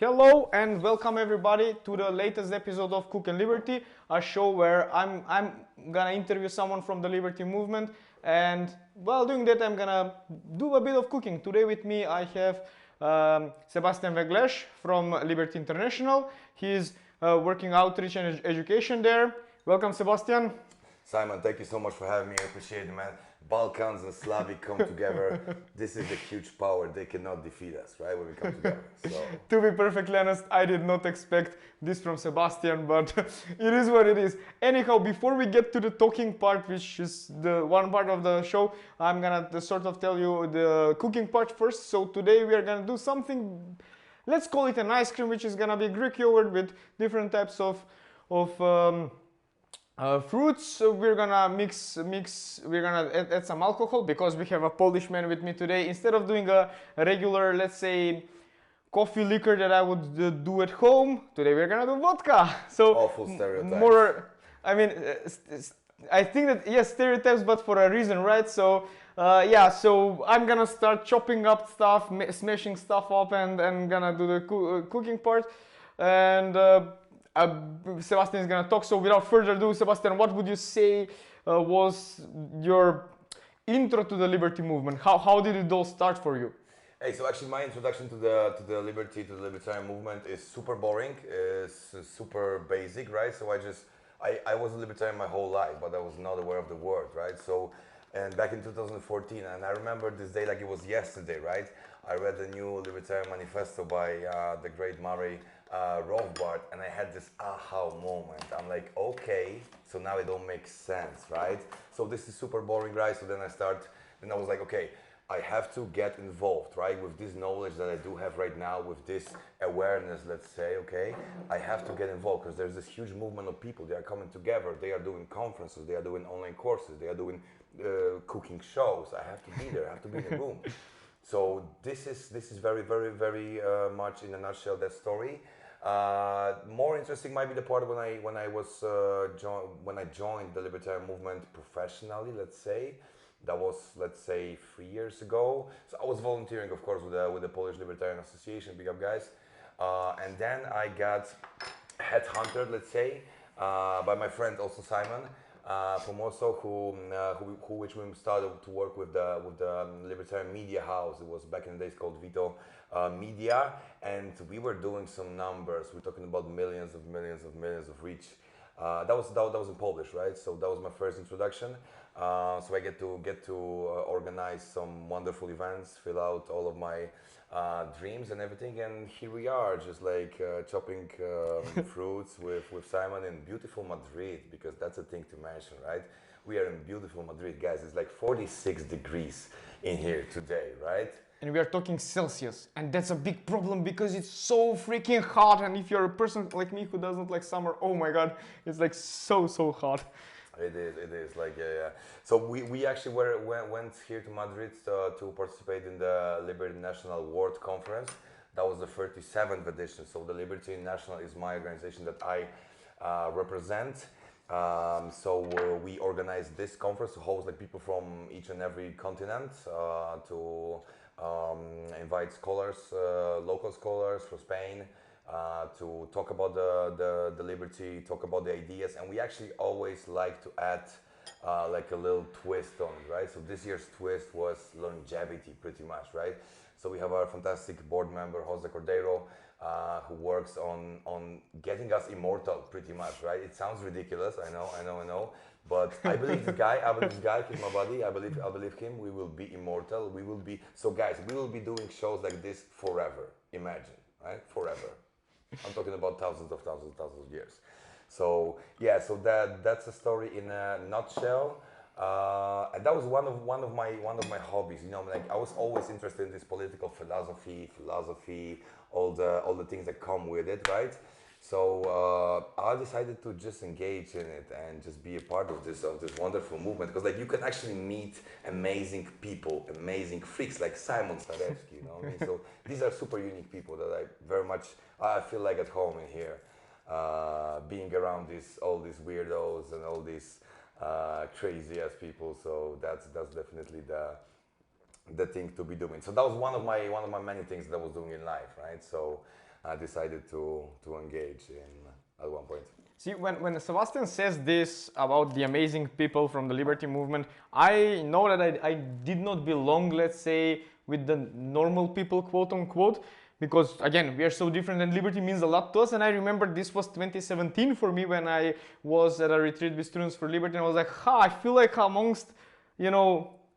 Hello and welcome everybody to the latest episode of Cook and Liberty, a show where I'm gonna interview someone from the Liberty movement, and while doing that I'm gonna do a bit of cooking. Today with me I have Sebastian Weglarz from Liberty International. He's working outreach and education there. Welcome, Sebastian. Simon, thank you so much for having me. I appreciate it, man. Balkans and Slavic come together. This is a huge power. They cannot defeat us, right? When we come together. So. To be perfectly honest, I did not expect this from Sebastian, but it is what it is. Anyhow, before we get to the talking part, which is the one part of the show, I'm gonna sort of tell you the cooking part first. So today we are gonna do something, let's call it an ice cream, which is gonna be Greek yogurt with different types of fruits. So we're gonna mix. We're gonna add some alcohol because we have a Polish man with me today. Instead of doing a regular, let's say, coffee liquor that I would do at home, today we're gonna do vodka. So awful stereotypes. More, I mean, I think that yes, stereotypes, but for a reason, right? So yeah, so I'm gonna start chopping up stuff, smashing stuff up, and gonna do the cooking part, and. Sebastian is gonna talk. So without further ado, Sebastian, what would you say was your intro to the Liberty movement? How did it all start for you? Hey, so actually my introduction to the Libertarian movement is super boring, is super basic, right? So I was a libertarian my whole life, but I was not aware of the word, right? So, and back in 2014, and I remember this day like it was yesterday, right? I read the new Libertarian Manifesto by the great Murray Rothbard, and I had this aha moment. I'm like, okay, so now it all makes sense, right? So this is super boring, right? So then I was like, okay, I have to get involved, right? With this knowledge that I do have right now, with this awareness, let's say, okay, I have to get involved because there's this huge movement of people. They are coming together. They are doing conferences. They are doing online courses. They are doing cooking shows. I have to be there. I have to be in the room. So this is very, very, very much in a nutshell that story. More interesting might be the part when I joined the Libertarian movement professionally. Let's say that was 3 years ago. So I was volunteering, of course, with the Polish Libertarian Association. Big up, guys! And then I got headhunted, let's say, by my friend also Simon. From Warsaw, which we started to work with the Libertarian Media House. It was back in the days called Vito Media, and we were doing some numbers. We're talking about millions of reach. That was in Polish, right? So that was my first introduction. So I get to organize some wonderful events, fill out all of my dreams and everything, and here we are, just like chopping fruits with Simon in beautiful Madrid, because that's a thing to mention, right? We are in beautiful Madrid, guys. It's like 46 degrees in here today, right? And we are talking Celsius, and that's a big problem because it's so freaking hot. And if you're a person like me who doesn't like summer, oh my god, it's like so hot. It is like yeah. So we actually went here to Madrid to participate in the Liberty National World Conference. That was the 37th edition. So the Liberty National is my organization that I represent. So we organized this conference to host like people from each and every continent to invite scholars, local scholars from Spain. To talk about the liberty, talk about the ideas, and we actually always like to add like a little twist on it, right? So this year's twist was longevity, pretty much, right? So we have our fantastic board member Jose Cordero, who works on getting us immortal, pretty much, right? It sounds ridiculous, I know, but I believe this guy. He's my buddy. I believe him. We will be immortal. We will be. So guys, we will be doing shows like this forever. Imagine, right? Forever. I'm talking about thousands of years. So yeah, so that's a story in a nutshell. And that was one of my hobbies. You know, like I was always interested in this political philosophy, all the things that come with it, right? So I decided to just engage in it and just be a part of this wonderful movement, because like you can actually meet amazing people, amazing freaks like Simon Sarevski. You know what I mean? So these are super unique people that I feel like at home in here, being around all these weirdos and all these crazy ass people. So that's definitely the thing to be doing. So that was one of my many things that I was doing in life, right? So I decided to engage in at one point. See, when Sebastian says this about the amazing people from the liberty movement, I know that I did not belong, let's say, with the normal people, quote unquote, because again, we are so different and liberty means a lot to us. And I remember this was 2017 for me when I was at a retreat with Students for Liberty, and I was like, I feel like amongst,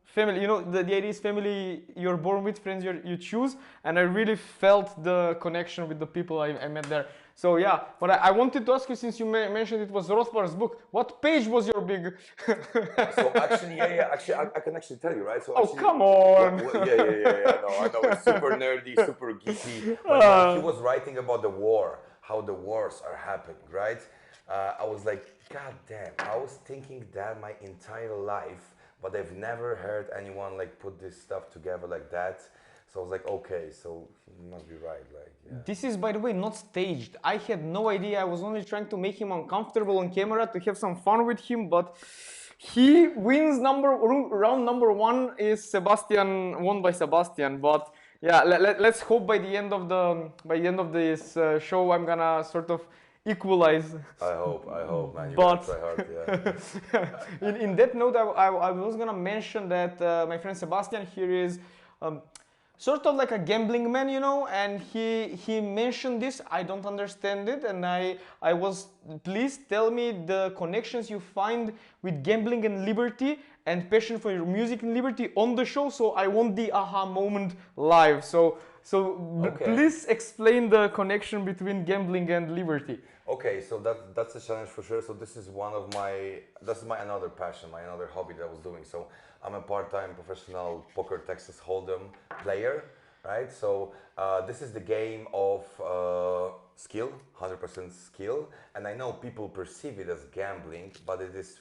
family, the idea is family you're born with, friends you choose, and I really felt the connection with the people I met there. So yeah, but I wanted to ask you, since you mentioned it was Rothbard's book, what page was your big... So actually, actually, I can actually tell you, right? So oh, actually, come on! No, I know, it's super nerdy, super geeky. But he was writing about the war, how the wars are happening, right? I was like, God damn, I was thinking that my entire life, but I've never heard anyone like put this stuff together like that. So I was like, okay, so he must be right. Like, yeah. This is, by the way, not staged. I had no idea. I was only trying to make him uncomfortable on camera to have some fun with him, but he wins round number one is won by Sebastian. But yeah, let's hope by the end of this show, I'm gonna sort of equalize. I hope, man. You but gotta try hard, yeah. in that note, I was gonna mention that my friend Sebastian here is sort of like a gambling man, and he mentioned this. I don't understand it, and I was, please tell me the connections you find with gambling and liberty and passion for your music and liberty on the show, so I want the aha moment live. So okay. Please explain the connection between gambling and liberty. Okay, so that's a challenge for sure. So this is my another passion, my another hobby that I was doing. So I'm a part-time professional poker Texas Hold'em player, right? So this is the game of skill, 100% skill, and I know people perceive it as gambling, but it is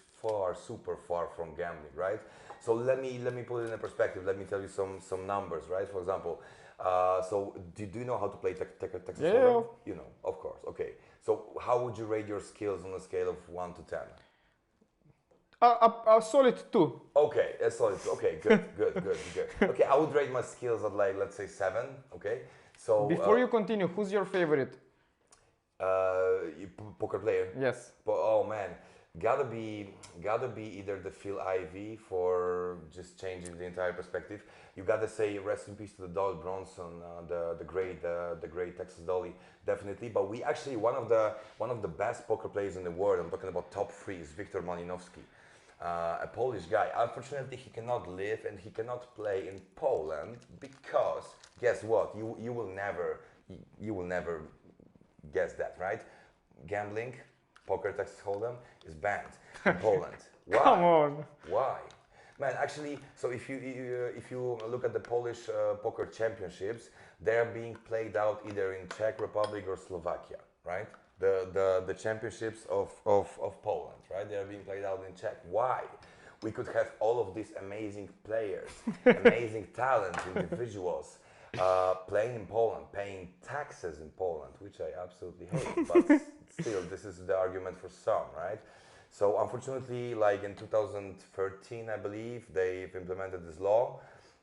super far from gambling, right? So let me put it in a perspective. Let me tell you some numbers, right? For example, so do you know how to play Texas Hold'em? You know, of course. Okay. So how would you rate your skills on a scale of 1 to 10? A solid 2. Okay, a solid 2. Okay, good. Okay, I would rate my skills at like, let's say 7. Okay, so before you continue, who's your favorite? Poker player. Yes. Oh man, gotta be either the Phil Ivey for just changing the entire perspective. You gotta say rest in peace to the Dolly Bronson, the great Texas Dolly, definitely. But we actually one of the best poker players in the world. I'm talking about top 3 is Viktor Malinowski, a Polish guy. Unfortunately, he cannot live and he cannot play in Poland because guess what? You will never guess that, right? Gambling, poker Texas Hold'em is banned in Poland. Why? Come on. Why? Man, actually, so if you look at the Polish poker championships, they're being played out either in Czech Republic or Slovakia, right? The championships of Poland, right? They're being played out in Czech. Why? We could have all of these amazing players, amazing talent, individuals playing in Poland, paying taxes in Poland, which I absolutely hate, but still, this is the argument for some, right? So unfortunately, like in 2013, I believe, they've implemented this law.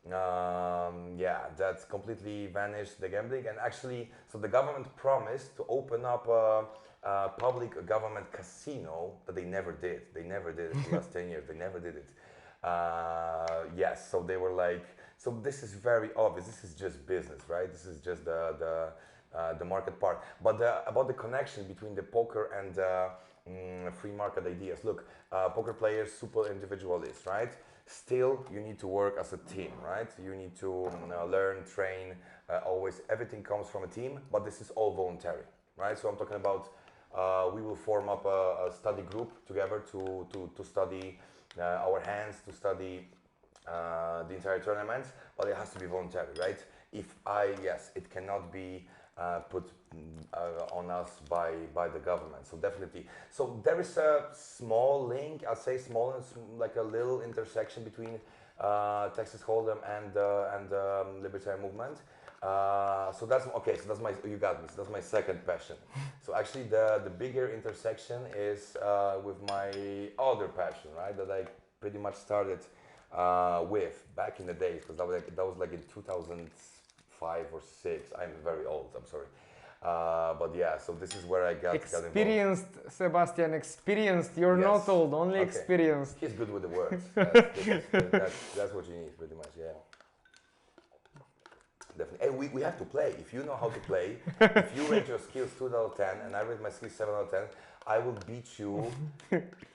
That's completely vanished the gambling. And actually, so the government promised to open up a public government casino that they never did. They never did it in the last 10 years. They never did it. Yes, so they were like, so this is very obvious. This is just business, right? This is just the market part. But about the connection between the poker and free market ideas. Look, poker players, super individualists, right? Still, you need to work as a team, right? You need to learn, train, always. Everything comes from a team, but this is all voluntary, right? So I'm talking about we will form up a study group together to study our hands, to study the entire tournament, but it has to be voluntary, right? It cannot be put on us by the government. So definitely. So there is a small link. I'd say small, like a little intersection between Texas Hold'em and Libertarian movement. So that's okay. So that's you got me. So that's my second passion. So actually, the bigger intersection is with my other passion, right? That I pretty much started with back in the days, because that was like in 2005 or 6. I'm very old. I'm sorry. But yeah, so this is where I got involved. Experienced, Sebastian, experienced. You're Yes. not old, only Okay. experienced. He's good with the words. That's what you need, pretty much. Yeah. Definitely. And we have to play. If you know how to play, if you rate your skills 2 out of 10 and I rate my skills 7 out of 10, I will beat you.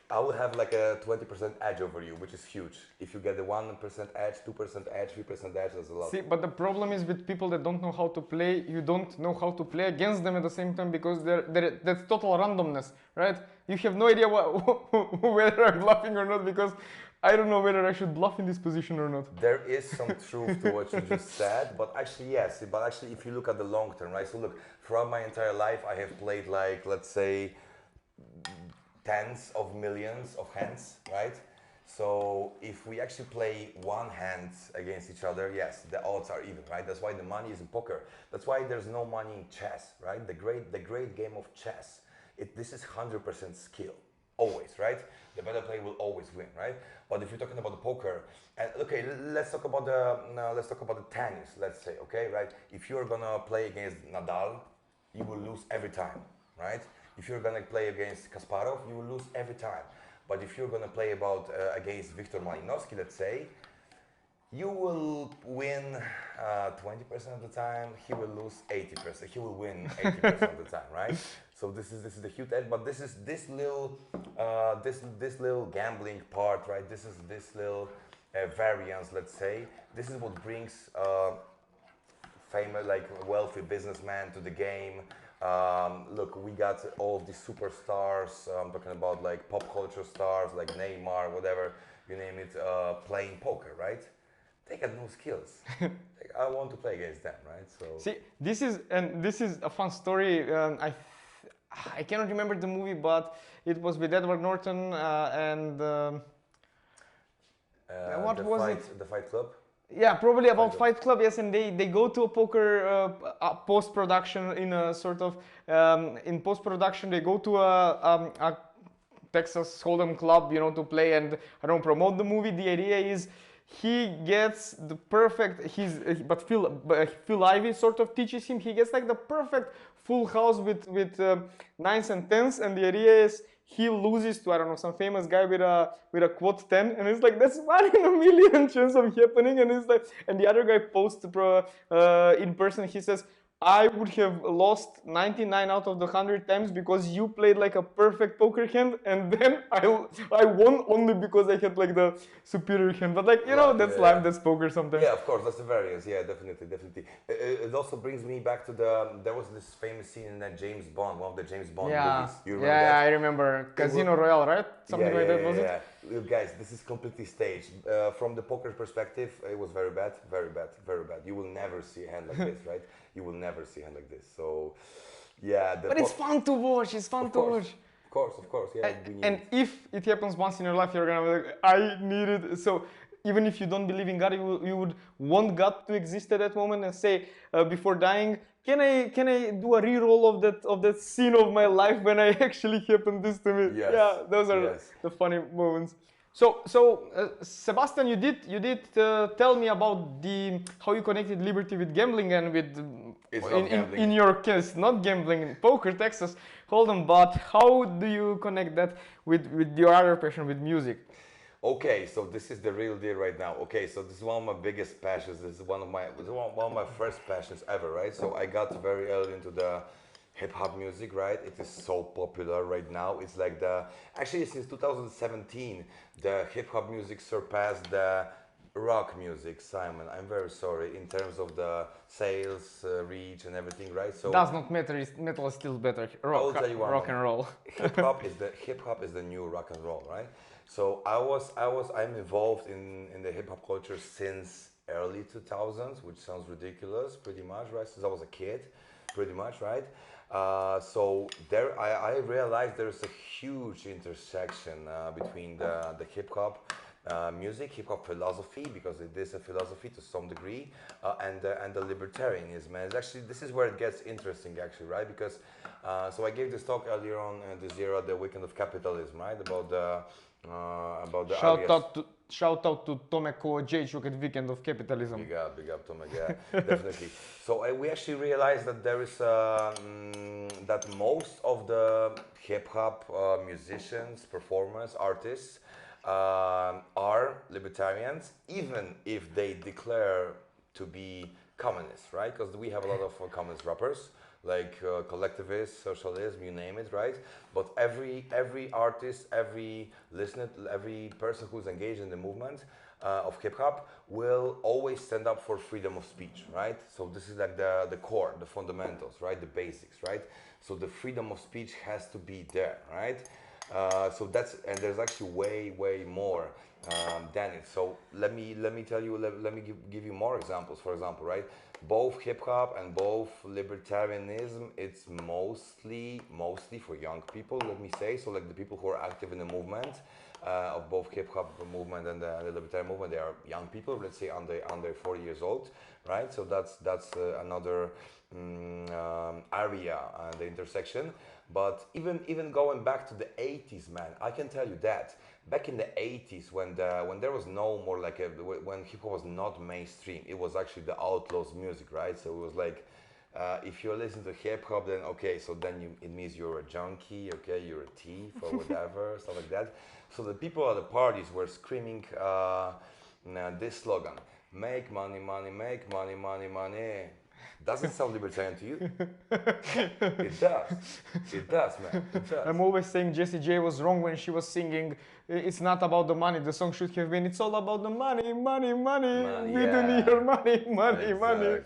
I will have like a 20% edge over you, which is huge. If you get the 1% edge, 2% edge, 3% edge, that's a lot. See, but the problem is with people that don't know how to play, you don't know how to play against them at the same time because that's total randomness, right? You have no idea whether I'm bluffing or not because I don't know whether I should bluff in this position or not. There is some truth to what you just said, but actually yes, but actually if you look at the long term, right? So look, throughout my entire life I have played like, let's say, tens of millions of hands, right? So if we actually play one hand against each other, yes, the odds are even, right? That's why the money is in poker. That's why there's no money in chess, right? The great game of chess. This is 100% skill, always, right? The better player will always win, right? But if you're talking about the poker, and okay, let's talk about the tennis. Let's say, okay, right? If you're gonna play against Nadal, you will lose every time, right? If you're gonna play against Kasparov, you will lose every time. But if you're gonna play against Viktor Malinowski, let's say, you will win 20% of the time. He will lose 80%. He will win 80% of the time, right? So this is the huge edge. But this little gambling part, right? This little variance, let's say. This is what brings famous, like wealthy businessmen to the game. Look, we got all of these superstars. I'm talking about like pop culture stars, like Neymar, whatever you name it, playing poker, right? They got no skills. Like, I want to play against them, right? So see, this is a fun story. I cannot remember the movie, but it was with Edward Norton and what was it? The Fight Club. Yeah, probably about Fight Club. Yes, and they go to a poker post production in a sort of in post production they go to a Texas Hold'em club, you know, to play and I don't promote the movie. The idea is he gets the perfect. But Phil Ivey sort of teaches him. He gets like the perfect full house with nines and tens, and the idea is he loses to, I don't know, some famous guy with a quad 10, and it's like, that's 1 in a million chance of happening, and it's like, and the other guy posts in person, he says, I would have lost 99 out of the 100 times because you played like a perfect poker hand, and then I won only because I had like the superior hand. But like, you know, that's life, that's poker sometimes. Yeah, of course, that's the variance. Yeah, definitely. It also brings me back to there was this famous scene in that James Bond, one of the James Bond movies. You remember that? I remember. Casino Royale, right? Something like that, was it? Yeah. Look, guys, this is completely staged. From the poker perspective, it was very bad. You will never see a hand like this, right? You will never see a hand like this. So, yeah. But it's fun to watch. It's fun to watch. Of course. Yeah. And if it happens once in your life, you're gonna be like, I need it. So even if you don't believe in God, you would want God to exist at that moment and say before dying, can I do a re-roll of that scene of my life when I actually happened this to me? Yes. Yeah, those are the funny moments. So Sebastian, you did tell me about how you connected liberty with gambling and with in your case not gambling in poker, Texas Hold'em, but how do you connect that with your other passion, with music? Okay, so this is the real deal right now. Okay, so this is one of my biggest passions. This is one of my first passions ever, right? So I got very early into the hip hop music, right? It is so popular right now. It's like actually since 2017, the hip hop music surpassed the rock music. Simon, I'm very sorry in terms of the sales, reach, and everything, right? So does not matter. Metal is still better. Rock and roll. Hip hop is the new rock and roll, right? So I'm involved in the hip hop culture since early 2000s, which sounds ridiculous, pretty much, right? Since I was a kid, pretty much, right? So there, I realized there's a huge intersection between the hip hop music, hip hop philosophy, because it is a philosophy to some degree, and the libertarianism. And it's actually, this is where it gets interesting, actually, right? Because so I gave this talk earlier on this year at the Weekend of Capitalism, right? About the shout out to Tomek Kołodziejczuk at Weekend of Capitalism. Big up, Tomek. Yeah, definitely. So we actually realized that there is that most of the hip hop musicians, performers, artists are libertarians, even if they declare to be communists, right? Because we have a lot of communist rappers, like collectivists, socialism, you name it, right? But every artist, every listener, every person who's engaged in the movement of hip hop will always stand up for freedom of speech, right? So this is like the core, the fundamentals, right? The basics, right? So the freedom of speech has to be there, right? So that's, and there's actually way more than it. So let me tell you, let me give you more examples. For example, right, both hip hop and both libertarianism, it's mostly for young people, let me say. So like the people who are active in the movement of both hip hop movement and the libertarian movement, they are young people, let's say under 40 years old, right? So that's another area, the intersection. But even going back to the 80s, man, I can tell you that back in the 80s, when there was no more like when hip hop was not mainstream, it was actually the outlaws music, right? So it was like, if you're listening to hip hop, then okay, so then it means you're a junkie, okay, you're a thief or whatever, stuff like that. So the people at the parties were screaming this slogan: "Make money, money, make money, money, money." Doesn't sound libertarian to you? It does. It does, man. It does. I'm always saying Jessie J was wrong when she was singing "It's not about the money." The song should have been "It's all about the money, money, money. We yeah. don't need your money, money, money."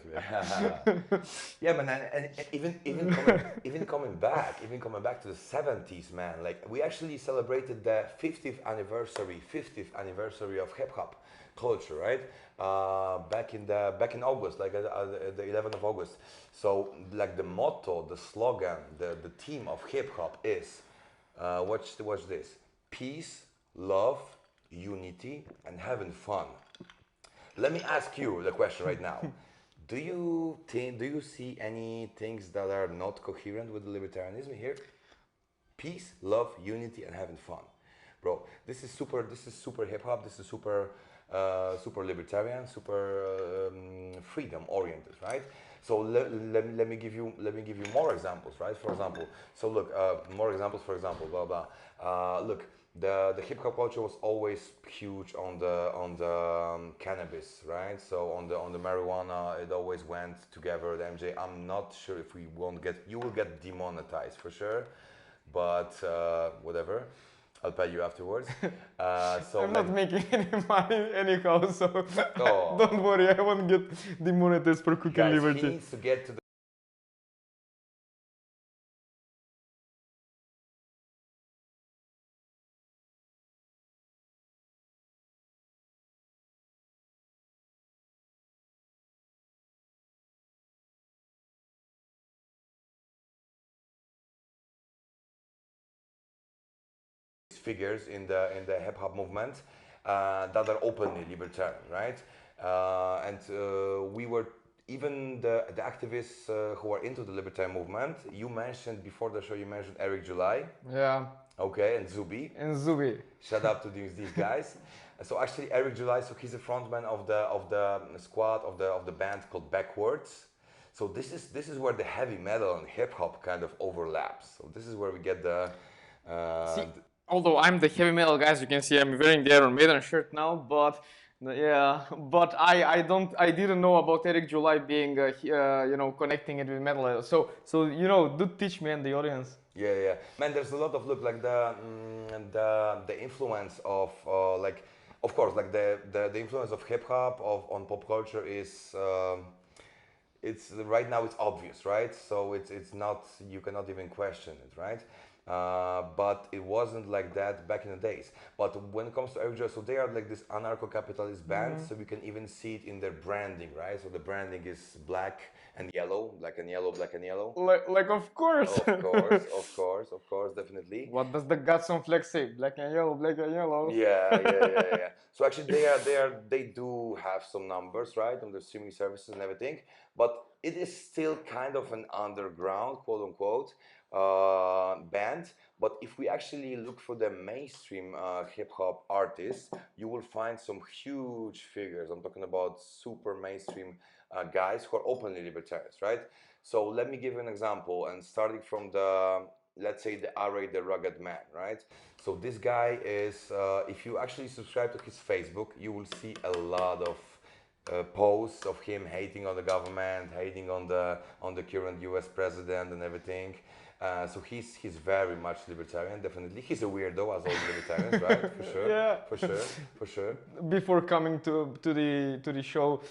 Yeah, man, and even coming back to the 70s, man. Like we actually celebrated the 50th anniversary of hip hop culture, right? Back in August, like the 11th of August. So like the motto, the slogan, the theme of hip hop is watch this: peace, love, unity, and having fun. Let me ask you the question right now. Do you see any things that are not coherent with the libertarianism here? Peace, love, unity, and having fun. Bro, this is super hip hop, this is super libertarian, super freedom oriented, right? So let me give you more examples, right? For example, so look, more examples. For example, blah blah. Look, the hip hop culture was always huge on the cannabis, right? So on the marijuana, it always went together. The MJ, I'm not sure if you will get demonetized for sure, but whatever. I'll pay you afterwards. So I'm not making any money anyhow, so don't worry, I won't get demonetized for cooking liberty. He needs to get to the figures in the hip hop movement that are openly libertarian, right? And we were even the activists who are into the libertarian movement. You mentioned before the show. You mentioned Eric July. Yeah. Okay, and Zubi. Shout out to these guys. So actually, Eric July. So he's the frontman of the squad of the band called Backwards. So this is where the heavy metal and hip hop kind of overlaps. So this is where we get the. Although I'm the heavy metal guy, as you can see, I'm wearing the Iron Maiden shirt now, but yeah, but I didn't know about Eric July being connecting it with metal. So do teach me and the audience. Yeah, man. There's a lot of like the influence of like, of course, like the influence of hip hop on pop culture is. It's right now it's obvious, right? So it's not, you cannot even question it, right? But it wasn't like that back in the days. But when it comes to Eric Joy, so they are like this anarcho-capitalist band, so we can even see it in their branding, right? So the branding is black and yellow, black and yellow, black and yellow. Like of course. Of course, definitely. What does the guts on flex say? Black and yellow, black and yellow. Yeah. So actually, they do have some numbers, right, on the streaming services and everything, but it is still kind of an underground, quote unquote, band. But if we actually look for the mainstream hip-hop artists, you will find some huge figures. I'm talking about super mainstream guys who are openly libertarians, right? So let me give you an example, and starting from the, let's say, the R.A. the Rugged Man, right? So this guy is, if you actually subscribe to his Facebook, you will see a lot of posts of him hating on the government, hating on the current U.S. president and everything. So he's very much libertarian, definitely. He's a weirdo, as all libertarians, right? For sure. Yeah. For sure. For sure. Before coming to the show,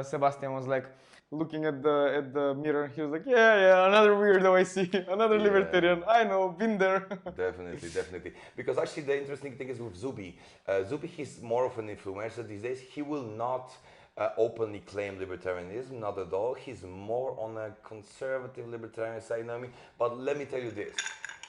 Sebastian was like looking at the mirror. He was like, yeah, another weirdo I see, another libertarian. I know, been there. Definitely. Because actually, the interesting thing is with Zubi. Zubi, he's more of an influencer these days. He will not openly claim libertarianism, not at all. He's more on a conservative libertarian side, you know what I mean? But let me tell you this,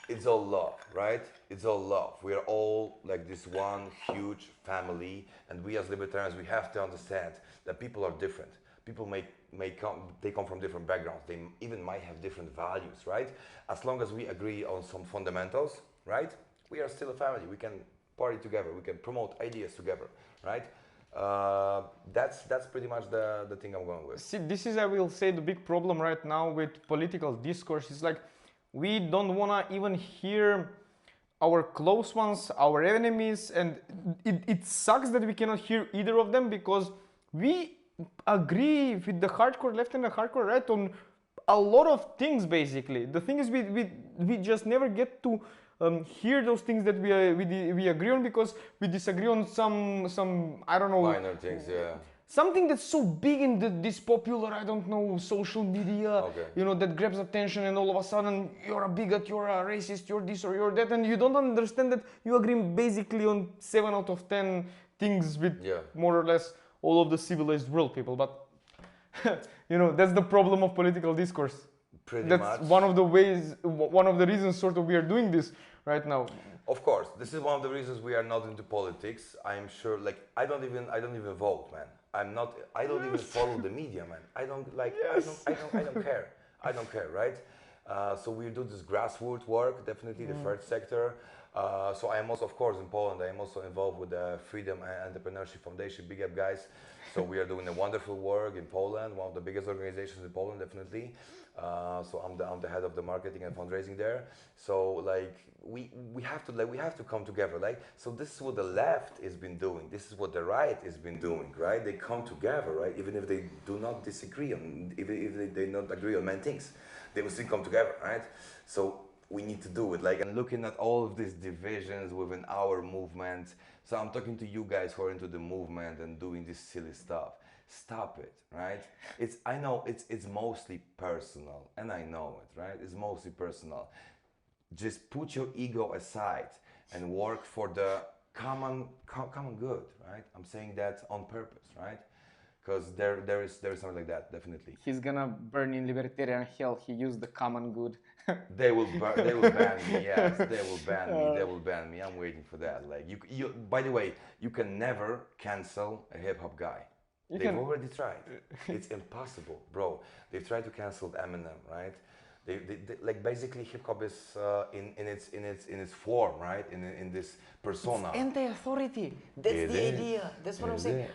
it's all love, right? It's all love. We are all like this one huge family, and we as libertarians, we have to understand that people are different. People they come from different backgrounds. They even might have different values, right? As long as we agree on some fundamentals, right? We are still a family. We can party together. We can promote ideas together, right? That's pretty much the thing I'm going with. See, this is, I will say, the big problem right now with political discourse. It's like we don't wanna even hear our close ones, our enemies, and it sucks that we cannot hear either of them, because we agree with the hardcore left and the hardcore right on a lot of things. Basically, the thing is we just never get to hear those things that we agree on, because we disagree on some I don't know, minor things, yeah. Something that's so big in this popular, I don't know, social media, Okay. you know, that grabs attention, and all of a sudden you're a bigot, you're a racist, you're this or you're that, and you don't understand that you agree basically on 7 out of 10 things with more or less all of the civilized world people. But you know, that's the problem of political discourse. That's much. One of the ways, one of the reasons sort of we are doing this right now. Of course, this is one of the reasons we are not into politics. I'm sure, like, I don't even vote, man. I don't even follow the media, man. I don't care. I don't care, right? So we do this grassroots work, definitely the third sector. So I am also, of course, in Poland. I am also involved with the Freedom and Entrepreneurship Foundation. Big up, guys. So we are doing a wonderful work in Poland, one of the biggest organizations in Poland, definitely. So I'm the head of the marketing and fundraising there. So like we have to come together. Like, so this is what the left has been doing. This is what the right has been doing, right? They come together, right? Even if they do not disagree on, even if they don't agree on many things, they will still come together, right? So we need to do it. Like, and looking at all of these divisions within our movement. So I'm talking to you guys who are into the movement and doing this silly stuff. Stop it, right? I know it's mostly personal, and I know it, right? It's mostly personal. Just put your ego aside and work for the common good, right? I'm saying that on purpose, right? Because there is something like that, definitely. He's gonna burn in libertarian hell. He used the common good. They will ban me. Yes, they will ban me. They will ban me. I'm waiting for that. Like you. By the way, you can never cancel a hip hop guy. They've already tried. It's impossible, bro. They've tried to cancel Eminem, right? They like basically hip hop is in its form, right? In this persona. It's anti-authority. That's the idea. That's what I'm saying.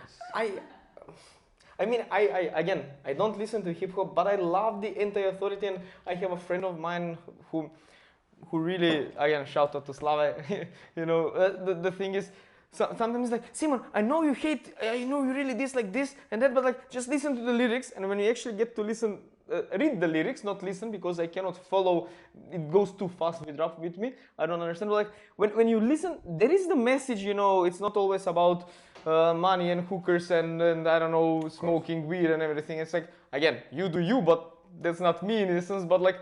I mean, I don't listen to hip hop, but I love the anti-authority, and I have a friend of mine who really, again, shout out to Slave. You know, the thing is, sometimes like, Simon, I know you hate, I know you really dislike this and that, but like, just listen to the lyrics, and when you actually get to listen, read the lyrics, not listen, because I cannot follow, it goes too fast with me, I don't understand, but like, when you listen, there is the message, you know, it's not always about money and hookers and I don't know, smoking weed and everything. It's like, again, you do you, but that's not me in essence, but like,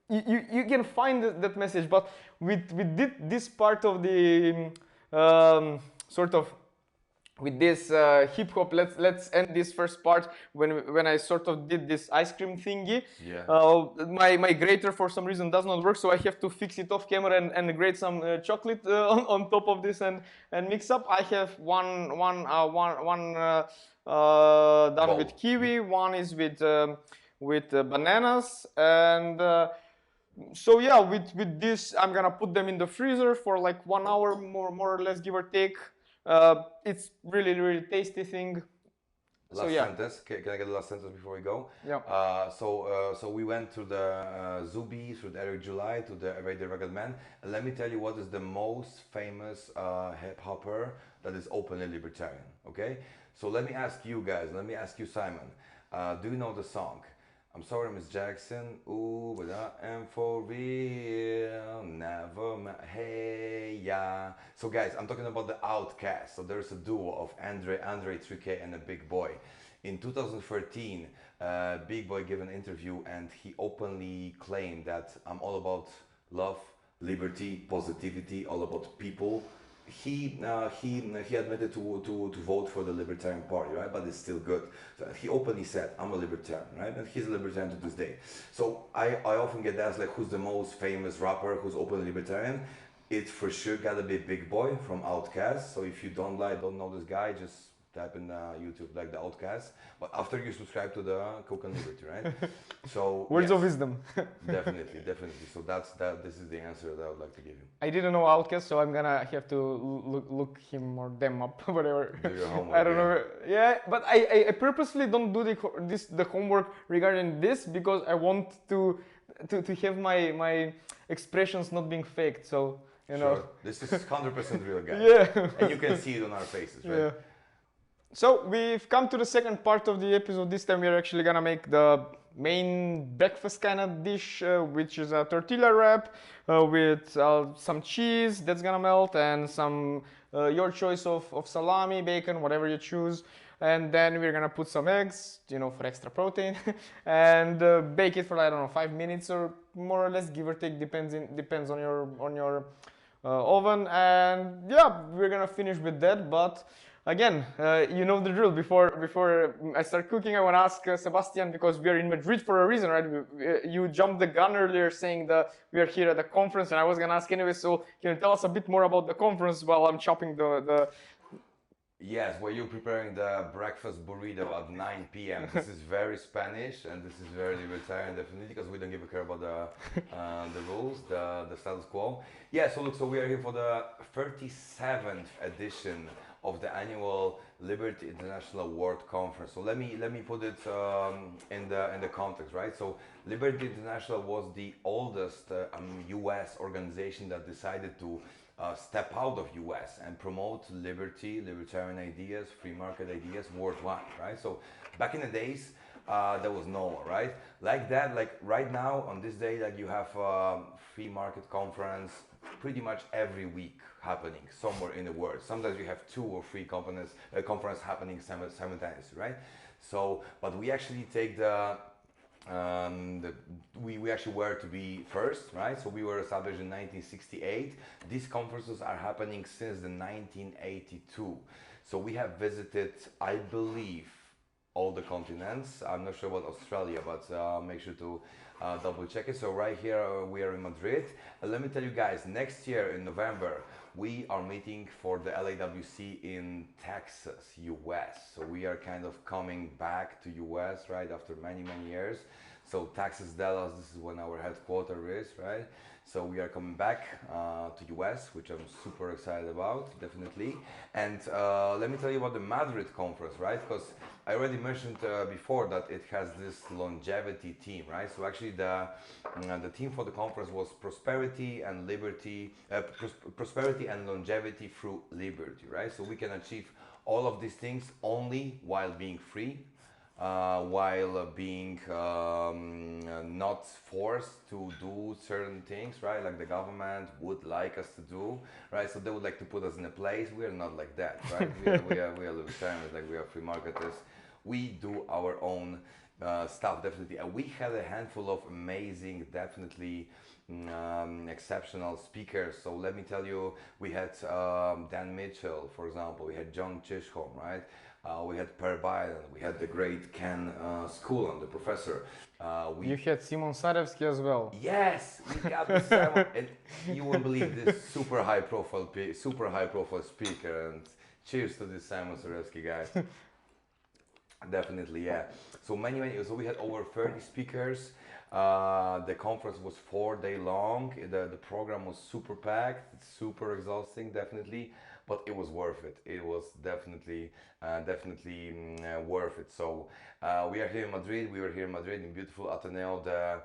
you can find that message, but with this part of the sort of with this hip hop, let's end this first part when I sort of did this ice cream thingy. Yeah. My grater for some reason does not work, so I have to fix it off camera and grate some chocolate on top of this and mix up. I have one done with kiwi, one is with bananas, and So yeah, with this, I'm gonna put them in the freezer for like 1 hour, more or less, give or take. It's really tasty thing. So Last yeah, sentence. Can I get the last sentence before we go? yeah. So we went to the Zuby, through the Eric July, to the Everyday Rugged Man. And let me tell you what is the most famous hip hopper that is openly libertarian. Okay. So let me ask you guys. Let me ask you, Simon. Do you know the song? I'm sorry, Miss Jackson. Ooh, but I am for real. Never. Hey, yeah. So, guys, I'm talking about the Outcast. So there's a duo of Andre 3K, and a Big Boy. In 2013, Big Boy gave an interview, and he openly claimed that I'm all about love, liberty, positivity, all about people. He admitted to vote for the Libertarian Party, right? But it's still good. So he openly said, "I'm a libertarian," right? And he's a libertarian to this day. So I often get asked like, who's the most famous rapper who's openly libertarian? It for sure gotta be Big Boy from Outkast. So if you don't know this guy, just type in YouTube like the Outcast. But after you subscribe to the Coke and Liberty, right? So Words yes, of wisdom. definitely. So this is the answer that I would like to give you. I didn't know Outcast, so I'm gonna have to look him or them up, whatever. Do your homework. I don't know. Yeah, but I purposely don't do the homework regarding this because I want to have my expressions not being faked. So you know. Sure. This is 100% real, guys. Yeah. And you can see it on our faces, right? Yeah. So we've come to the second part of the episode. This time we're actually gonna make the main breakfast kind of dish, which is a tortilla wrap with some cheese that's gonna melt and some your choice of salami, bacon, whatever you choose. And then we're gonna put some eggs, you know, for extra protein, and bake it for I don't know 5 minutes or more or less, give or take, depends on your oven. And yeah, we're gonna finish with that, but. Again, you know the drill. Before I start cooking, I want to ask Sebastian, because we are in Madrid for a reason, right? You jumped the gun earlier saying that we are here at a conference, and I was going to ask anyway, so can you tell us a bit more about the conference while I'm chopping the... Yes, well, you're preparing the breakfast burrito at 9 p.m. This is very Spanish, and this is very libertarian, definitely, because we don't give a care about the rules, the status quo. Yeah, so look, so we are here for the 37th edition of the annual Liberty International World Conference. So let me put it in the context, right? So Liberty International was the oldest U.S. organization that decided to step out of US and promote liberty, libertarian ideas, free market ideas worldwide, right? So back in the days, there was no one, right? Like that, like right now on this day, like you have free market conference pretty much every week happening somewhere in the world. Sometimes you have 2 or 3 conference happening simultaneously, right? So, but we actually take we actually were to be first, right? So we were established in 1968. These conferences are happening since the 1982. So we have visited, I believe, all the continents. I'm not sure about Australia, but make sure to double check it. So right here we are in Madrid. Let me tell you guys, next year in November, we are meeting for the LAWC in Texas, US. So we are kind of coming back to US, right, after many years. So Texas, Dallas, this is when our headquarters is, right? So we are coming back to US, which I'm super excited about, definitely. And let me tell you about the Madrid conference, right? Because I already mentioned before that it has this longevity theme, right? So actually the theme for the conference was prosperity and liberty, prosperity and longevity through liberty, right? So we can achieve all of these things only while being free, while being not forced to do certain things, right? Like the government would like us to do, right? So they would like to put us in a place. We are not like that, right? we are libertarians, like we are free marketers. We do our own stuff, definitely. And we had a handful of amazing, definitely exceptional speakers. So let me tell you, we had Dan Mitchell, for example. We had John Chisholm, right? We had Per Biden, we had the great Ken Schoolan, the professor. You had Simon Sarevski as well. Yes, we got the Simon, and you won't believe this super high profile speaker. And cheers to this Simon Sarevski guy. Definitely, yeah. So so we had over 30 speakers. The conference was 4 day long. The program was super packed, super exhausting, definitely, but it was worth it. It was definitely worth it. So we are here in Madrid. We were here in Madrid in beautiful Ateneo de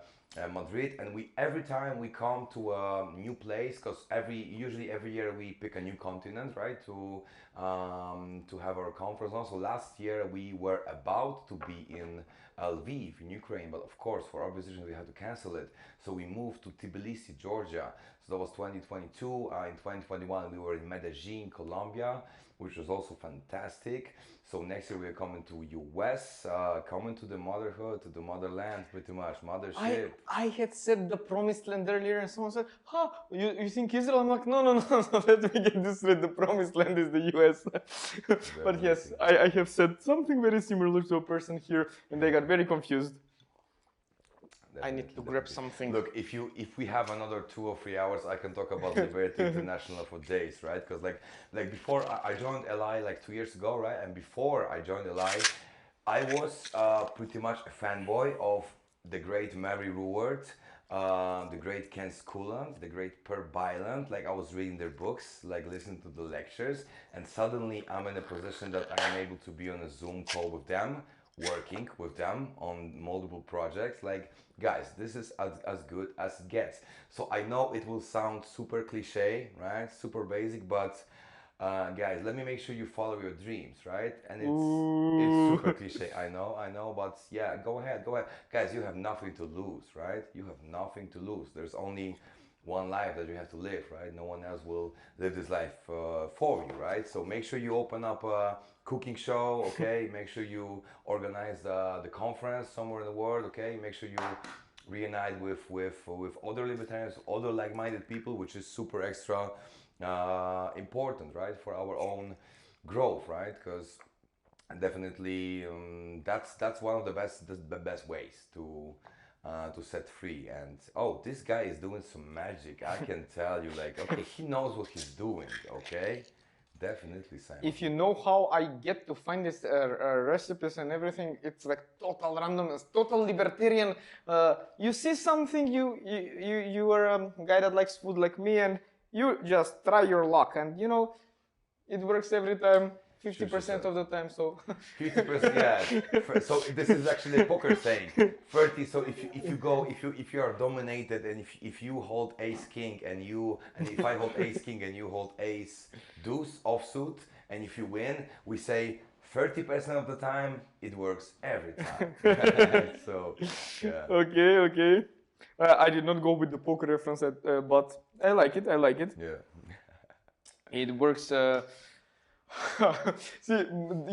Madrid, and we every time we come to a new place, because usually every year we pick a new continent, right, to have our conference. Also, last year we were about to be in Lviv in Ukraine, but of course for obvious reasons we had to cancel it. So we moved to Tbilisi, Georgia. So that was 2022. In 2021 we were in Medellin, Colombia, which was also fantastic. So next year we are coming to US, coming to the motherhood, to the motherland, pretty much, mothership. I had said the promised land earlier, and someone said, "Huh, you think Israel?" I'm like, no. Let me get this straight. The promised land is the US. But yes, I have said something very similar to a person here, and they got very confused. I need to grab something. Look, if we have another 2 or 3 hours, I can talk about Liberty International for days, right? Because like before I joined LI like 2 years ago, right? And before I joined LI, I was pretty much a fanboy of the great Mary Ruwart, the great Ken Schooland, the great Per Byland. Like I was reading their books, like listening to the lectures, and suddenly I'm in a position that I am able to be on a Zoom call with them, working with them on multiple projects. Like, guys, this is as good as it gets. So I know it will sound super cliche, right? Super basic, but guys, let me make sure you follow your dreams, right? And it's super cliche. I know, but yeah, go ahead. Guys, you have nothing to lose, right? You have nothing to lose. There's only one life that you have to live, right? No one else will live this life for you, right? So make sure you open up a cooking show, okay? Make sure you organize the conference somewhere in the world, okay? Make sure you reunite with other libertarians, other like-minded people, which is super extra important, right, for our own growth, right? Because definitely that's one of the best ways to set free. And oh, this guy is doing some magic. I can tell you, like, okay, he knows what he's doing. Okay, definitely, Simon. If you know how I get to find these recipes and everything, it's like total randomness, total libertarian. You see something, you are a guy that likes food like me, and you just try your luck, and you know, it works every time. 50% of the time, so 50%, yeah. So this is actually a poker saying. 30. So if you are dominated, and if you hold ace king and if I hold ace king and you hold ace deuce offsuit, and if you win, we say 30% of the time it works every time. So yeah. Okay. I did not go with the poker reference, but I like it. Yeah. It works. See,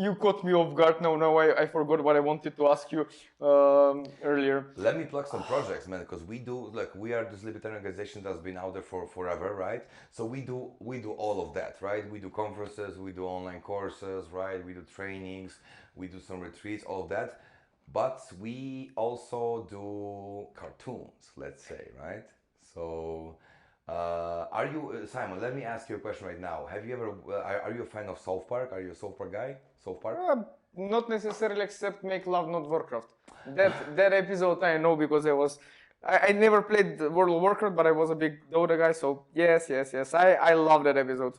you caught me off guard now. Now I forgot what I wanted to ask you earlier. Let me plug some projects, man, because we are this libertarian organization that's been out there for forever, right? So we do all of that, right? We do conferences, we do online courses, right? We do trainings, we do some retreats, all of that. But we also do cartoons, let's say, right? So are you Simon? Let me ask you a question right now. Have you ever? Are you a fan of South Park? Are you a South Park guy? South Park? Not necessarily, except Make Love Not Warcraft. That episode I know because I never played World of Warcraft, but I was a big Dota guy. So yes. I love that episode.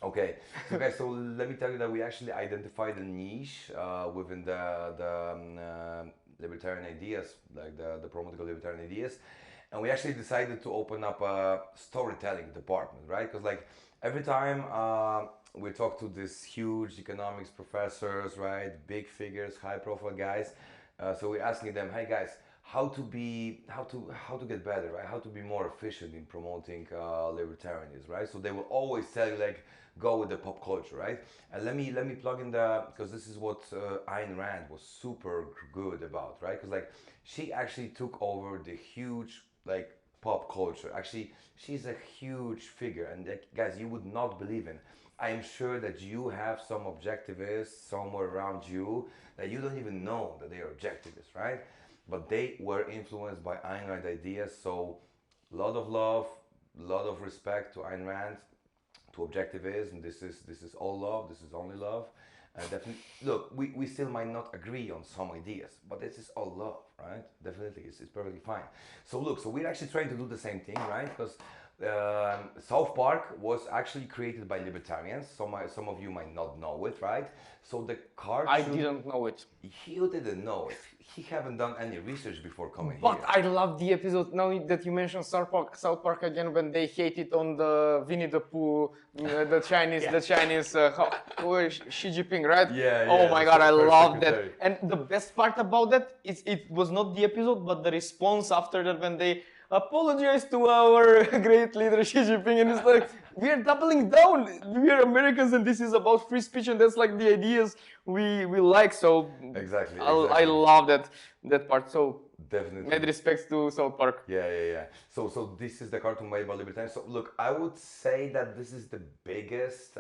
Okay, so guys, so let me tell you that we actually identified a niche within the libertarian ideas, like the promoting libertarian ideas. And we actually decided to open up a storytelling department, right? Because like every time we talk to these huge economics professors, right, big figures, high profile guys, so we're asking them, hey guys, how to get better, right? How to be more efficient in promoting libertarianism, right? So they will always tell you like, go with the pop culture, right? And let me plug in because this is what Ayn Rand was super good about, right? Because like she actually took over the huge like pop culture. Actually, she's a huge figure, and like, guys, you would not believe in. I am sure that you have some objectivists somewhere around you that you don't even know that they are objectivists, right? But they were influenced by Ayn Rand ideas. So, a lot of love, a lot of respect to Ayn Rand, to objectivism. This is all love. This is only love. Definitely, look, we still might not agree on some ideas, but this is all love, right? Definitely, it's perfectly fine. So look, so we're actually trying to do the same thing, right? Because South Park was actually created by libertarians. Some of you might not know it, right? So the cartoon. I didn't know it. You didn't know it. He haven't done any research before coming But here. I love the episode now that you mentioned South Park again when they hated on the Winnie the Pooh, the Chinese, Yeah. the Chinese who is Xi Jinping, right? Yeah, Oh yeah, my the God, I first love that. secretary. And the best part about that is it was not the episode, but the response after that when they apologize to our great leader Xi Jinping, and it's like we are doubling down. We are Americans, and this is about free speech, and that's like the ideas we like. So Exactly. I love that part. So Definitely. mad respects to South Park. Yeah. So this is the cartoon made by libertarians. So look, I would say that this is the biggest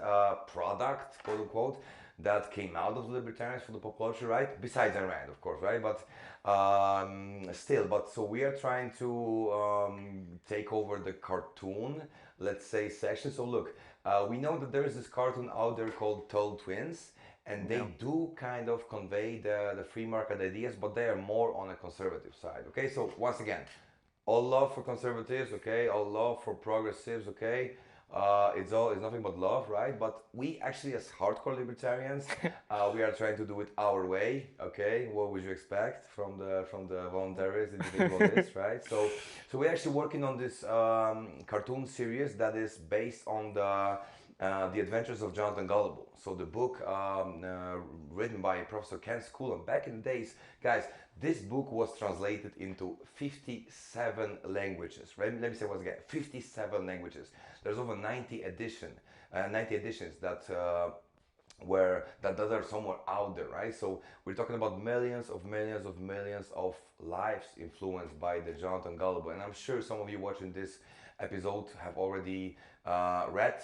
product, quote unquote, that came out of the libertarians for the pop culture, right? Besides Iran, of course, right? But still, so we are trying to take over the cartoon, let's say, section. So look, we know that there is this cartoon out there called Tall Twins. And they do kind of convey the free market ideas, but they are more on a conservative side. Okay, so once again, all love for conservatives. Okay, all love for progressives. Okay, it's nothing but love, right? But we actually, as hardcore libertarians, we are trying to do it our way. Okay, what would you expect from the voluntarist individualists, right? So we're actually working on this cartoon series that is based on the Adventures of Jonathan Gullible. So the book written by Professor Ken School. Back in the days, guys, this book was translated into 57 languages. Right? Let me say once again, 57 languages. There's over 90 editions that that are somewhere out there, right? So we're talking about millions of lives influenced by the Jonathan Gullible. And I'm sure some of you watching this episode have already read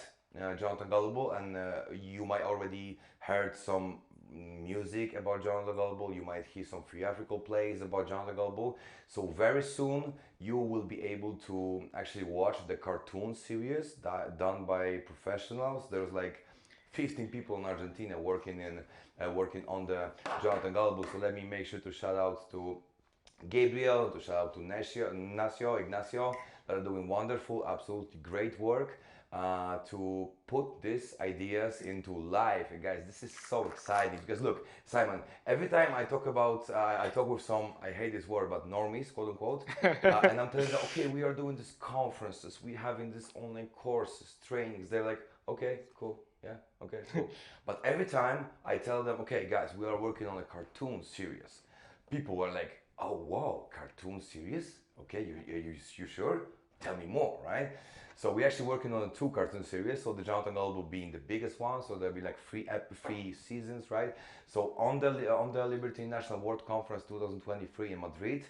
Jonathan Gullible, and you might already heard some music about Jonathan Gullible. You might hear some theatrical plays about Jonathan Gullible. So very soon you will be able to actually watch the cartoon series done by professionals. There's like 15 people in Argentina working on the Jonathan Gullible. So let me make sure to shout out to Gabriel, to shout out to Ignacio, that are doing wonderful, absolutely great work to put these ideas into life. And guys, this is so exciting because look, Simon, every time I talk with some, I hate this word, but normies, quote unquote, and I'm telling them, okay, we are doing these conferences, we having these online courses, trainings. They're like, okay, cool. Yeah, okay, cool. But every time I tell them, okay, guys, we are working on a cartoon series, people are like, oh, wow, cartoon series? Okay, you sure? Tell me more, right? So we're actually working on 2 cartoon series. So the Jonathan Gullible being the biggest one. So there'll be like 3 seasons, right? So on the Liberty National World Conference 2023 in Madrid,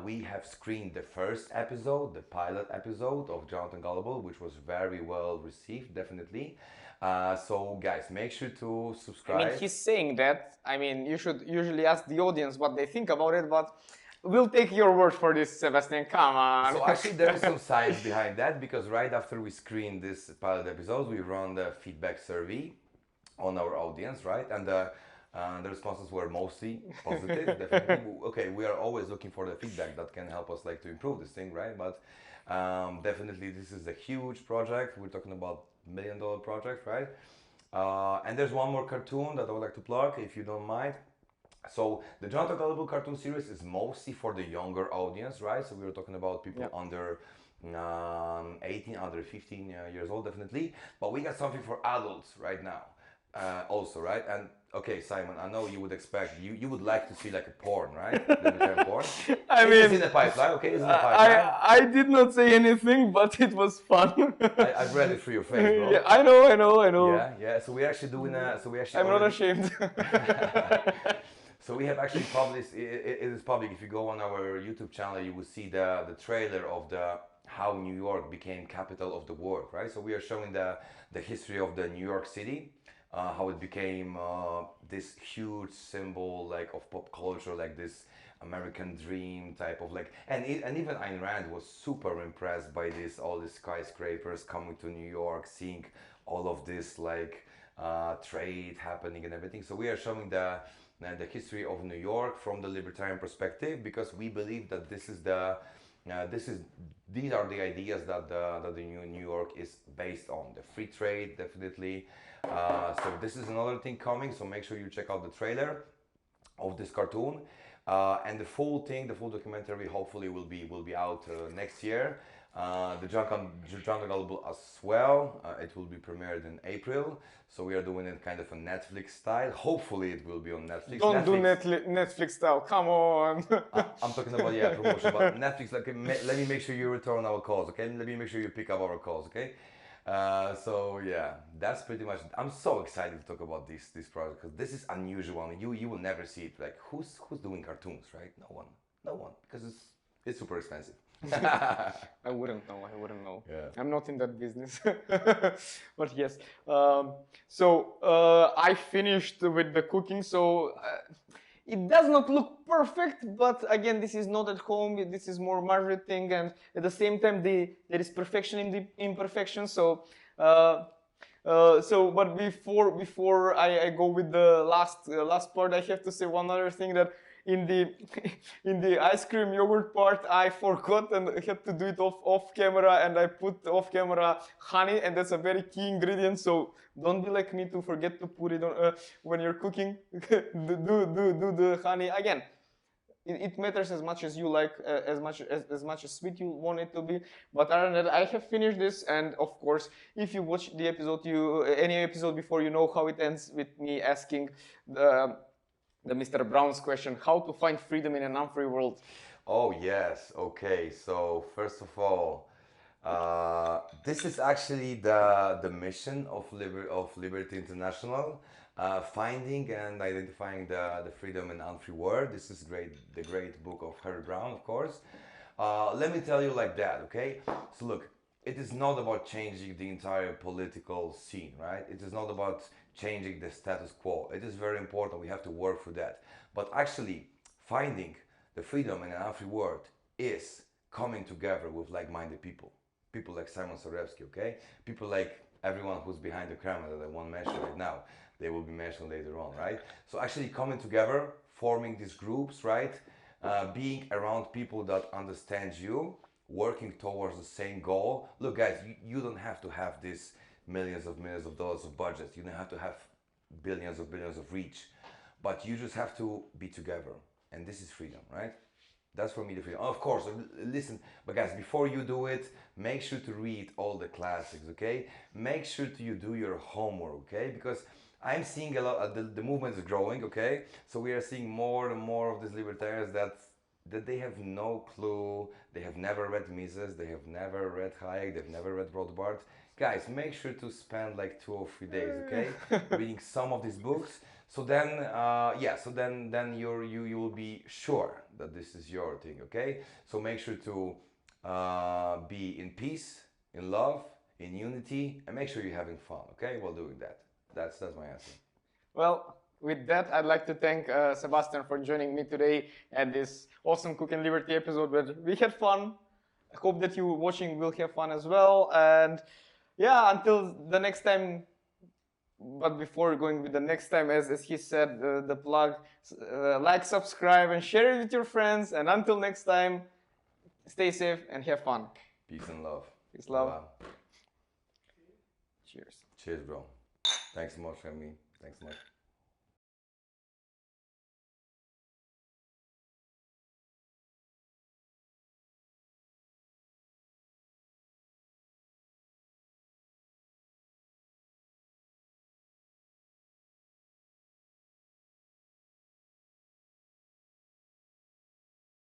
we have screened the first episode, the pilot episode of Jonathan Gullible, which was very well received, definitely. So guys, make sure to subscribe. I mean, he's saying that. I mean, you should usually ask the audience what they think about it, but we'll take your word for this, Sebastian. Come on. So actually, there is some science behind that because right after we screened this pilot episode, we run the feedback survey on our audience, right? And the responses were mostly positive. Definitely, okay. We are always looking for the feedback that can help us like to improve this thing, right? But definitely, this is a huge project. We're talking about $1 million project, right? And there's one more cartoon that I would like to plug, if you don't mind. So the Jonathan Gullible cartoon series is mostly for the younger audience, right? So we were talking about people under 18, under 15 years old, definitely. But we got something for adults right now, also, right? And okay, Simon, I know you would expect, you would like to see like a porn, right? Porn. I mean, it's in the pipeline, okay? It's in the pipeline. I did not say anything, but it was fun. I've read it through your face, bro. Yeah, I know. Yeah. So we're actually doing I'm not ashamed. So we have actually published, it is public, if you go on our YouTube channel, you will see the trailer of how New York became capital of the world, right? So we are showing the history of the New York City, how it became this huge symbol like of pop culture, like this American dream type of like, and even Ayn Rand was super impressed by all these skyscrapers coming to New York, seeing all of this like trade happening and everything. So we are showing the history of New York from the libertarian perspective, because we believe that these are the ideas that the New York is based on. The free trade, definitely. So this is another thing coming. So make sure you check out the trailer of this cartoon, and the full documentary hopefully will be out next year. The Jonathan Gullible as well. It will be premiered in April. So we are doing it kind of a Netflix style. Hopefully it will be on Netflix. Don't do Netflix style. Come on. I'm talking about promotion, but Netflix. Like, let me make sure you return our calls, okay? Let me make sure you pick up our calls, okay? So yeah, that's pretty much. I'm so excited to talk about this project, because this is unusual. You will never see it. Like, who's doing cartoons, right? No one, because it's super expensive. I wouldn't know. Yeah. I'm not in that business. But yes. I finished with the cooking. So it does not look perfect, but again, this is not at home. This is more Margaret thing, and at the same time, there is perfection in the imperfection. So. But before I go with the last part, I have to say one other thing, that in the ice cream yogurt part, I forgot and had to do it off camera, and I put off camera honey, and that's a very key ingredient. So don't be like me to forget to put it on when you're cooking. do the honey again. It matters as much as you like, as much as sweet you want it to be. But other than that, I have finished this, and of course, if you watch the episode, any episode before, you know how it ends with me asking the Mr. Brown's question: how to find freedom in an unfree world. Oh yes, okay. So first of all, this is actually the mission of Liberty International. Finding and identifying the freedom and unfree world. This is the great book of Harry Brown, of course. Let me tell you like that, okay? So look, it is not about changing the entire political scene, right? It is not about changing the status quo. It is very important. We have to work for that. But actually, finding the freedom in an unfree world is coming together with like-minded people. People like Simon Sarevski, okay? People like everyone who's behind the camera that I won't mention right now. They will be mentioned later on, right? So actually coming together, forming these groups, right? Being around people that understand you, working towards the same goal. Look, guys, you don't have to have this millions of dollars of budgets. You don't have to have billions of reach, but you just have to be together. And this is freedom, right? That's for me the freedom. Of course, listen, but guys, before you do it, make sure to read all the classics, okay? Make sure you do your homework, okay? Because I'm seeing a lot, the movement is growing, okay? So we are seeing more and more of these libertarians that they have no clue, they have never read Mises, they have never read Hayek, they've never read Rothbard. Guys, make sure to spend like 2 or 3 days, okay? Reading some of these books. So then, then you will be sure that this is your thing, okay? So make sure to be in peace, in love, in unity, and make sure you're having fun, okay? While doing that. That's my answer. Well, with that, I'd like to thank Sebastian for joining me today at this awesome Cook and Liberty episode where we had fun. I hope that you watching will have fun as well. And yeah, until the next time. But before going with the next time, as he said, the plug, like, subscribe, and share it with your friends. And until next time, stay safe and have fun. Peace and love. Peace, love. Bye. Cheers. Cheers, bro. Thanks so much for me. Thanks so much.